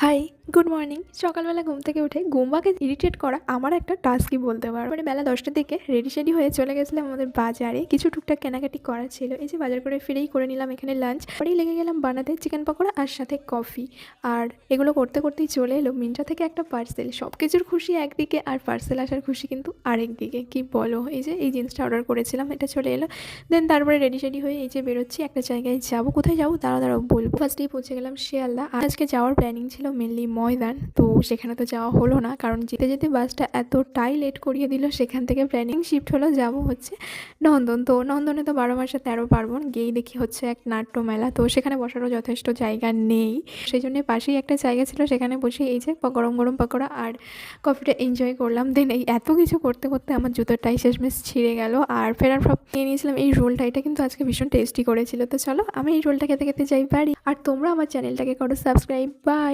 High, good morning. সকালবেলা ঘুম থেকে উঠে গুম্বাকে ইরিটেট করা আমার একটা টাস্কই বলতে পারো। মানে বেলা ১০টার দিকে রেডি-সেডি হয়ে চলে গেছিলাম আমাদের বাজারে। কিছু টুকটাক কেনাকাটি করার ছিল। এই যে বাজার করে ফিরেই করে নিলাম এখানে লাঞ্চ। পরেই লেগে গেলাম বানাতে চিকেন পকোড়া আর সাথে কফি। আর এগুলো করতে করতেই চলে এলো মিন্ত্রা থেকে একটা পার্সেল। সব কিছুর খুশি একদিকে আর পার্সেল আসার খুশি কিন্তু আরেকদিকে। কি বলো? এই যে এই জিন্সটা অর্ডার করেছিলাম এটা চলে এলো। দেন তারপরে রেডি-সেডি হয়ে এই যে বেরোচ্ছি একটা জায়গায় যাবো। কোথায় যাবো? দাঁড়াও বলবো। ফার্স্টেই পৌঁছে গেলাম শিয়ালদা। আজকে যাওয়ার প্ল্যানিং ছিল মেনলি ময়দান। তো সেখানে তো যাওয়া হলো না, কারণ যেতে যেতে বাসটা এতটাই লেট করিয়ে দিল। সেখান থেকে প্ল্যানিং শিফট হলো যাবো হচ্ছে নন্দন। তো নন্দনে তো ১২ মাসে ১৩ পার্বণ। গিয়েই দেখি হচ্ছে এক নাট্য মেলা। তো সেখানে বসারও যথেষ্ট জায়গা নেই। সেই জন্য পাশেই একটা জায়গা ছিল, সেখানে বসে এই যে গরম গরম পকোড়া আর কফিটা এনজয় করলাম। দেন এই এত কিছু করতে করতে আমার জুতোটাই শেষমেশ ছিঁড়ে গেল। আর ফেরার পর নিয়ে নিয়েছিলাম এই রোলটা। এটা কিন্তু আজকে ভীষণ টেস্টি করেছিল। তো চলো আমি এই রোলটা খেতে খেতে যাই বাড়ি। আর তোমরা আমার চ্যানেলটাকে করো সাবস্ক্রাইব। বাই।